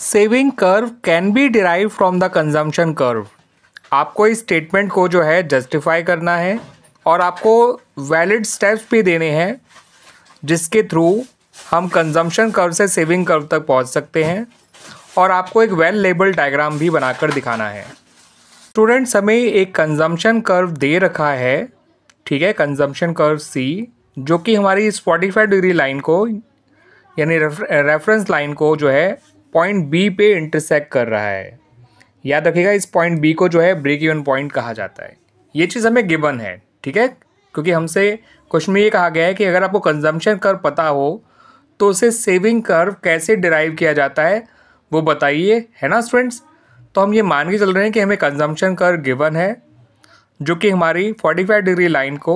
Saving curve can be derive from the consumption curve. आपको इस statement को जो है जस्टिफाई करना है और आपको वैलिड स्टेप्स भी देने हैं जिसके थ्रू हम कंजम्पशन कर्व से सेविंग कर्व तक पहुंच सकते हैं, और आपको एक वेल लेबल डायग्राम भी बनाकर दिखाना है। स्टूडेंट्स, हमें एक कंजम्पशन कर्व दे रखा है, ठीक है, कंजम्पशन कर्व सी, जो कि हमारी इस 45 डिग्री लाइन को यानी रेफरेंस लाइन को जो है पॉइंट बी पे इंटरसेक्ट कर रहा है। याद रखिएगा, इस पॉइंट बी को जो है ब्रेक इवन पॉइंट कहा जाता है। ये चीज़ हमें गिवन है, ठीक है, क्योंकि हमसे क्वेश्चन में ये कहा गया है कि अगर आपको कंजम्पशन कर्व पता हो तो उसे सेविंग कर्व कैसे डिराइव किया जाता है वो बताइए, है ना स्टूडेंट्स। तो हम ये मान के चल रहे हैं कि हमें कंजम्पशन कर्व गिवन है जो कि हमारी 45 डिग्री लाइन को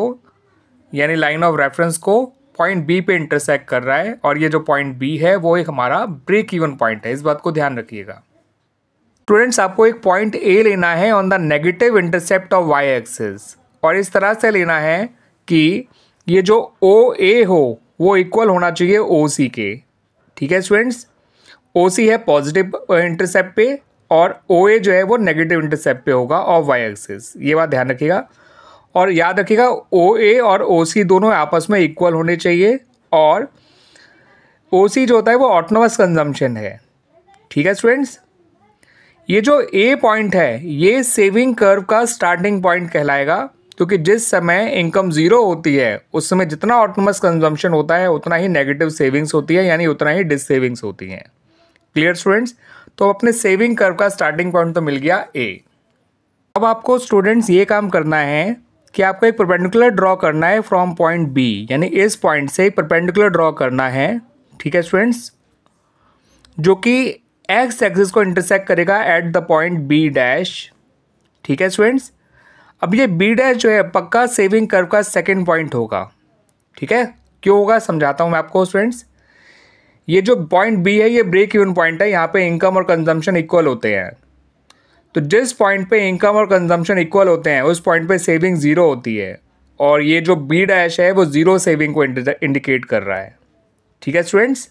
यानी लाइन ऑफ रेफरेंस को पॉइंट बी पे इंटरसेक्ट कर रहा है, और ये जो पॉइंट बी है वो एक हमारा ब्रेक इवन पॉइंट है। इस बात को ध्यान रखिएगा। स्टूडेंट्स, आपको एक पॉइंट ए लेना है on the negative intercept of Y axis, और इस तरह से लेना है कि ये जो ओ ए हो वो इक्वल होना चाहिए ओ सी के, ठीक है स्टूडेंट्स। ओ सी है पॉजिटिव इंटरसेप्ट पे और ओ ए जो है वो नेगेटिव इंटरसेप्ट पे होगा ऑफ वाई एक्सिस, ये बात ध्यान रखिएगा। और याद रखिएगा, ओ ए और ओ सी दोनों आपस में इक्वल होने चाहिए, और ओ सी जो होता है वो ऑटोनोमस कंजम्पशन है, ठीक है स्टूडेंट्स। ये जो ए पॉइंट है ये सेविंग कर्व का स्टार्टिंग पॉइंट कहलाएगा, क्योंकि जिस समय इनकम ज़ीरो होती है उस समय जितना ऑटोनोमस कंजम्पशन होता है उतना ही नेगेटिव सेविंग्स होती है, यानी उतना ही डिस सेविंग्स होती हैं। Clear students. तो अपने सेविंग कर्व का स्टार्टिंग पॉइंट तो मिल गया ए। अब आपको स्टूडेंट्स ये काम करना है कि आपको एक परपेंडिकुलर ड्रॉ करना है फ्रॉम पॉइंट बी, यानी इस पॉइंट से एक परपेंडिकुलर ड्रॉ करना है, ठीक है स्टूडेंट्स, जो कि एक्स एक्सिस को इंटरसेक्ट करेगा at the point B dash, ठीक है स्टूडेंट्स। अब ये बी डैश जो है पक्का सेविंग कर्व का सेकंड पॉइंट होगा, ठीक है। क्यों होगा समझाता हूँ मैं आपको स्टूडेंट्स। ये जो पॉइंट बी है ये ब्रेक इवन पॉइंट है, यहाँ पे इनकम और कंजम्पशन इक्वल होते हैं। तो जिस पॉइंट पे इनकम और कंजम्पशन इक्वल होते हैं उस पॉइंट पे सेविंग ज़ीरो होती है, और ये जो बी डैश है वो ज़ीरो सेविंग को इंडिकेट कर रहा है, ठीक है स्टूडेंट्स।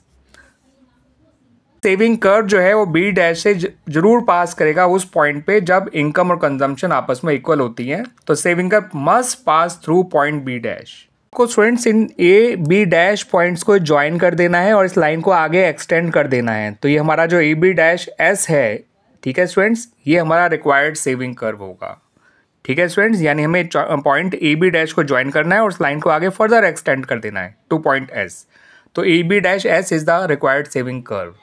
सेविंग कर्व जो है वो बी डैश से जरूर पास करेगा उस पॉइंट पे जब इनकम और कंजम्पशन आपस में इक्वल होती हैं। तो saving curve must pass through point B dash. को स्टूडेंट्स इन ए बी डैश पॉइंट्स को ज्वाइन कर देना है और इस लाइन को आगे एक्सटेंड कर देना है। तो ये हमारा जो ए बी डैश एस है, ठीक है स्टूडेंट्स, ये हमारा रिक्वायर्ड सेविंग कर्व होगा, ठीक है स्टूडेंट्स। यानी हमें पॉइंट ए बी डैश को ज्वाइन करना है और उस लाइन को आगे फर्दर एक्सटेंड कर देना है टू पॉइंट एस। तो A B dash S is the required saving curve.